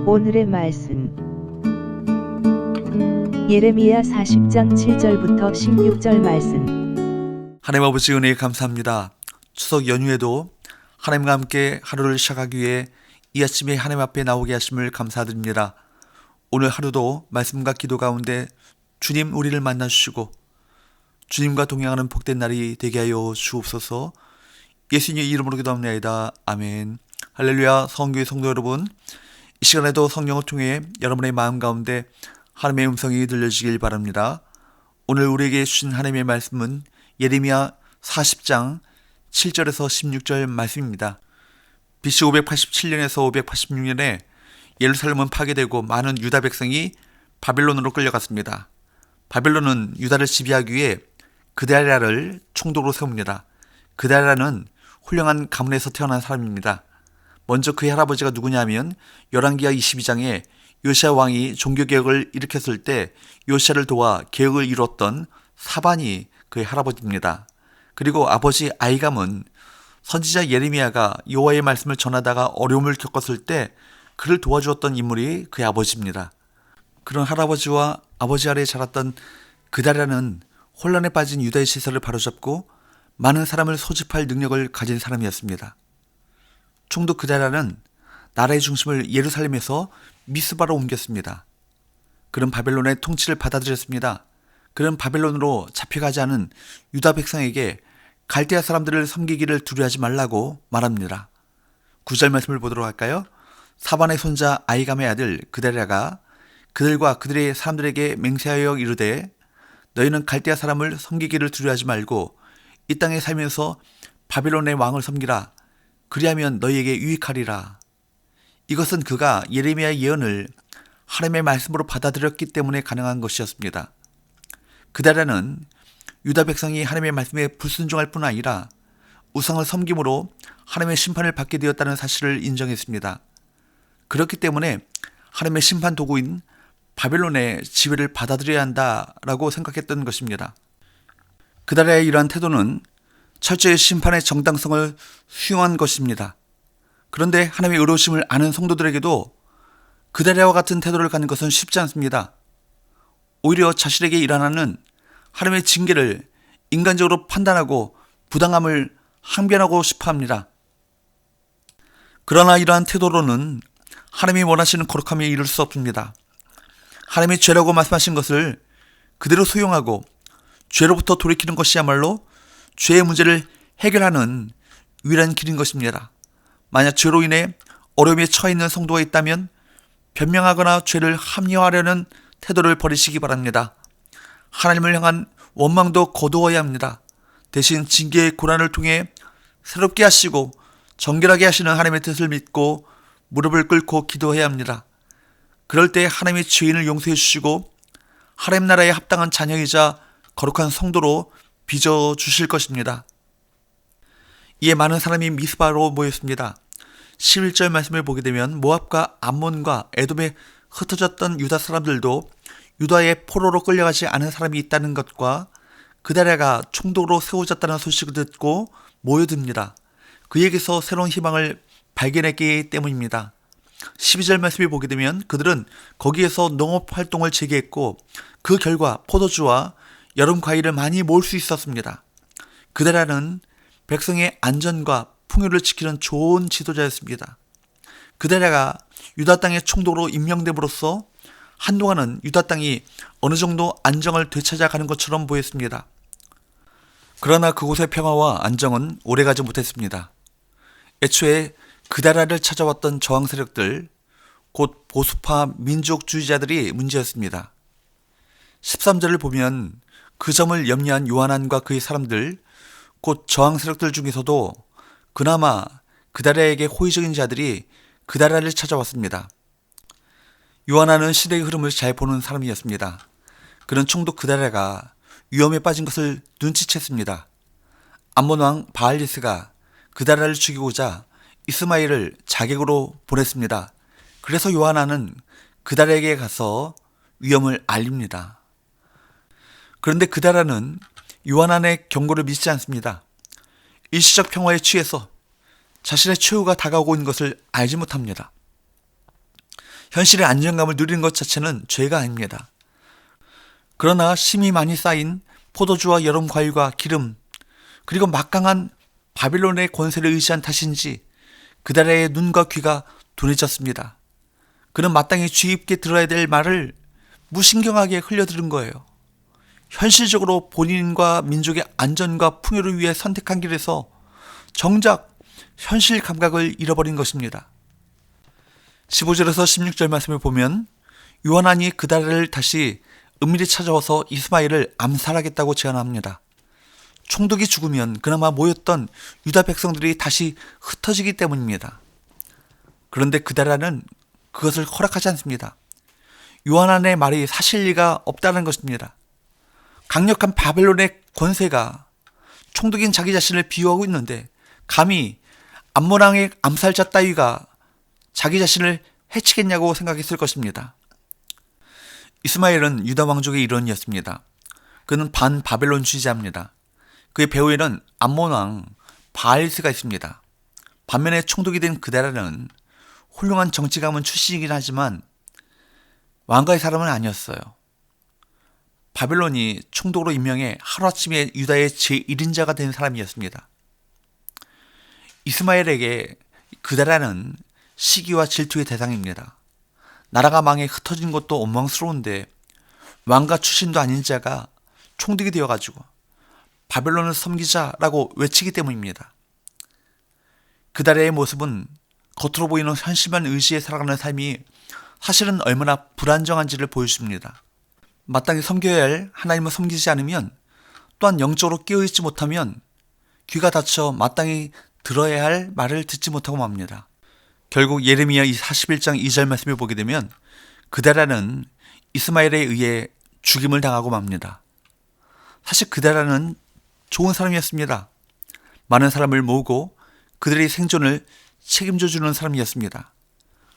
오늘의 말씀 예레미야 40장 7절부터 16절 말씀. 하나님 아버지 은혜에 감사합니다. 추석 연휴에도 하나님과 함께 하루를 시작하기 위해 이 아침에 하나님 앞에 나오게 하심을 감사드립니다. 오늘 하루도 말씀과 기도 가운데 주님 우리를 만나주시고 주님과 동행하는 복된 날이 되게 하여 주옵소서. 예수님의 이름으로 기도합니다. 아멘. 할렐루야. 성교회 성도 여러분, 이 시간에도 성령을 통해 여러분의 마음 가운데 하나님의 음성이 들려주길 바랍니다. 오늘 우리에게 주신 하나님의 말씀은 예레미야 40장 7절에서 16절 말씀입니다. BC 587년에서 586년에 예루살렘은 파괴되고 많은 유다 백성이 바벨론으로 끌려갔습니다. 바벨론은 유다를 지배하기 위해 그다랴를 총독으로 세웁니다. 그다랴는 훌륭한 가문에서 태어난 사람입니다. 먼저 그의 할아버지가 누구냐면 열왕기하 22장에 요시야 왕이 종교개혁을 일으켰을 때 요시야를 도와 개혁을 이뤘던 사반이 그의 할아버지입니다. 그리고 아버지 아히감은 선지자 예레미야가 여호와의 말씀을 전하다가 어려움을 겪었을 때 그를 도와주었던 인물이 그의 아버지입니다. 그런 할아버지와 아버지 아래에 자랐던 그다랴는 혼란에 빠진 유다의 시설을 바로잡고 많은 사람을 소집할 능력을 가진 사람이었습니다. 총독 그다랴는 나라의 중심을 예루살렘에서 미스바로 옮겼습니다. 그는 바벨론의 통치를 받아들였습니다. 그는 바벨론으로 잡혀가지 않은 유다 백성에게 갈대아 사람들을 섬기기를 두려워하지 말라고 말합니다. 9절 말씀을 보도록 할까요? 사반의 손자 아히감의 아들 그다랴가 그들과 그들의 사람들에게 맹세하여 이르되 너희는 갈대아 사람을 섬기기를 두려워하지 말고 이 땅에 살면서 바벨론의 왕을 섬기라. 그리하면 너희에게 유익하리라. 이것은 그가 예레미야의 예언을 하나님의 말씀으로 받아들였기 때문에 가능한 것이었습니다. 그다랴는 유다 백성이 하나님의 말씀에 불순종할 뿐 아니라 우상을 섬김으로 하나님의 심판을 받게 되었다는 사실을 인정했습니다. 그렇기 때문에 하나님의 심판 도구인 바벨론의 지배를 받아들여야 한다라고 생각했던 것입니다. 그다랴의 이러한 태도는 철저히 심판의 정당성을 수용한 것입니다. 그런데 하나님의 의로우심을 아는 성도들에게도 그다랴와 같은 태도를 갖는 것은 쉽지 않습니다. 오히려 자신에게 일어나는 하나님의 징계를 인간적으로 판단하고 부당함을 항변하고 싶어합니다. 그러나 이러한 태도로는 하나님이 원하시는 거룩함에 이를 수 없습니다. 하나님이 죄라고 말씀하신 것을 그대로 수용하고 죄로부터 돌이키는 것이야말로 죄의 문제를 해결하는 유일한 길인 것입니다. 만약 죄로 인해 어려움에 처해 있는 성도가 있다면 변명하거나 죄를 합리화하려는 태도를 버리시기 바랍니다. 하나님을 향한 원망도 거두어야 합니다. 대신 징계의 고난을 통해 새롭게 하시고 정결하게 하시는 하나님의 뜻을 믿고 무릎을 꿇고 기도해야 합니다. 그럴 때 하나님의 죄인을 용서해 주시고 하나님 나라에 합당한 자녀이자 거룩한 성도로 빚어주실 것입니다. 이에 많은 사람이 미스바로 모였습니다. 11절 말씀을 보게 되면 모압과 암몬과 에돔에 흩어졌던 유다 사람들도 유다의 포로로 끌려가지 않은 사람이 있다는 것과 그다랴가 총독으로 세워졌다는 소식을 듣고 모여듭니다. 그에게서 새로운 희망을 발견했기 때문입니다. 12절 말씀을 보게 되면 그들은 거기에서 농업활동을 재개했고 그 결과 포도주와 여름 과일을 많이 모을 수 있었습니다. 그다랴는 백성의 안전과 풍요를 지키는 좋은 지도자였습니다. 그다랴가 유다 땅의 총독으로 임명됨으로써 한동안은 유다 땅이 어느 정도 안정을 되찾아가는 것처럼 보였습니다. 그러나 그곳의 평화와 안정은 오래가지 못했습니다. 애초에 그다랴를 찾아왔던 저항 세력들, 곧 보수파 민족주의자들이 문제였습니다. 13절을 보면 그 점을 염려한 요하난과 그의 사람들, 곧 저항 세력들 중에서도 그나마 그다랴에게 호의적인 자들이 그다랴를 찾아왔습니다. 요하난은 시대의 흐름을 잘 보는 사람이었습니다. 그는 총독 그다랴가 위험에 빠진 것을 눈치챘습니다. 암몬 왕 바알리스가 그다랴를 죽이고자 이스마엘을 자객으로 보냈습니다. 그래서 요하난은 그다랴에게 가서 위험을 알립니다. 그런데 그다랴는 요하난의 경고를 믿지 않습니다. 일시적 평화에 취해서 자신의 최후가 다가오고 있는 것을 알지 못합니다. 현실의 안정감을 누리는 것 자체는 죄가 아닙니다. 그러나 심이 많이 쌓인 포도주와 여름 과일과 기름, 그리고 막강한 바빌론의 권세를 의지한 탓인지 그달의 눈과 귀가 둔해졌습니다. 그는 마땅히 주의 깊게 들어야 될 말을 무신경하게 흘려들은 거예요. 현실적으로 본인과 민족의 안전과 풍요를 위해 선택한 길에서 정작 현실 감각을 잃어버린 것입니다. 15절에서 16절 말씀을 보면 요하난이 그달을 다시 은밀히 찾아와서 이스마엘을 암살하겠다고 제안합니다. 총독이 죽으면 그나마 모였던 유다 백성들이 다시 흩어지기 때문입니다. 그런데 그달라는 그것을 허락하지 않습니다. 요하난의 말이 사실 리가 없다는 것입니다. 강력한 바벨론의 권세가 총독인 자기 자신을 비유하고 있는데 감히 암몬왕의 암살자 따위가 자기 자신을 해치겠냐고 생각했을 것입니다. 이스마엘은 유다 왕족의 일원이었습니다. 그는 반바벨론주의자입니다. 그의 배후에는 암몬왕 바알스가 있습니다. 반면에 총독이 된 그달라는 훌륭한 정치 가문 출신이긴 하지만 왕가의 사람은 아니었어요. 바벨론이 총독으로 임명해 하루아침에 유다의 제1인자가 된 사람이었습니다. 이스마엘에게 그달라는 시기와 질투의 대상입니다. 나라가 망해 흩어진 것도 원망스러운데 왕가 출신도 아닌 자가 총독이 되어가지고 바벨론을 섬기자라고 외치기 때문입니다. 그달의 모습은 겉으로 보이는 현실만 의지해 살아가는 삶이 사실은 얼마나 불안정한지를 보여줍니다. 마땅히 섬겨야 할 하나님을 섬기지 않으면, 또한 영적으로 깨어있지 못하면 귀가 닫혀 마땅히 들어야 할 말을 듣지 못하고 맙니다. 결국 예레미야 41장 2절 말씀을 보게 되면 그달라는 이스마엘에 의해 죽임을 당하고 맙니다. 사실 그달라는 좋은 사람이었습니다. 많은 사람을 모으고 그들의 생존을 책임져주는 사람이었습니다.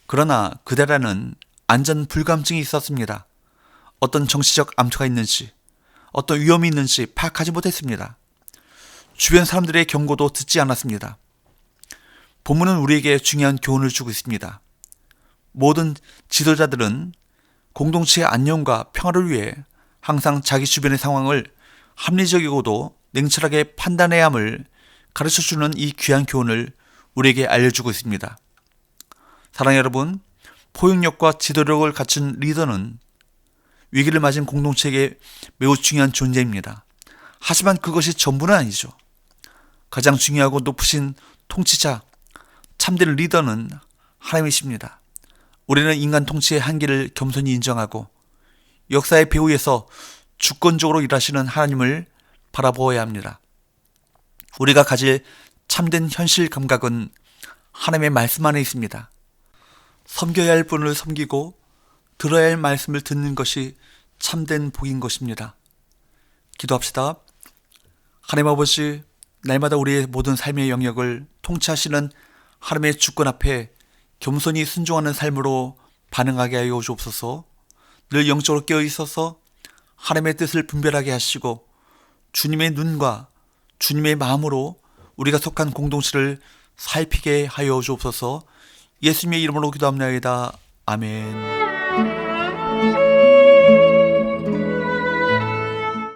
그러나 그달라는 안전 불감증이 있었습니다. 어떤 정치적 암투가 있는지, 어떤 위험이 있는지 파악하지 못했습니다. 주변 사람들의 경고도 듣지 않았습니다. 본문은 우리에게 중요한 교훈을 주고 있습니다. 모든 지도자들은 공동체의 안녕과 평화를 위해 항상 자기 주변의 상황을 합리적이고도 냉철하게 판단해야 함을 가르쳐주는 이 귀한 교훈을 우리에게 알려주고 있습니다. 사랑하는 여러분, 포용력과 지도력을 갖춘 리더는 위기를 맞은 공동체에게 매우 중요한 존재입니다. 하지만 그것이 전부는 아니죠. 가장 중요하고 높으신 통치자, 참된 리더는 하나님이십니다. 우리는 인간 통치의 한계를 겸손히 인정하고 역사의 배후에서 주권적으로 일하시는 하나님을 바라보아야 합니다. 우리가 가질 참된 현실 감각은 하나님의 말씀 안에 있습니다. 섬겨야 할 분을 섬기고 들어야 할 말씀을 듣는 것이 참된 복인 것입니다. 기도합시다. 하나님 아버지, 날마다 우리의 모든 삶의 영역을 통치하시는 하나님의 주권 앞에 겸손히 순종하는 삶으로 반응하게 하여 주옵소서. 늘 영적으로 깨어 있어서 하나님의 뜻을 분별하게 하시고 주님의 눈과 주님의 마음으로 우리가 속한 공동체를 살피게 하여 주옵소서. 예수님의 이름으로 기도합니다. 아멘.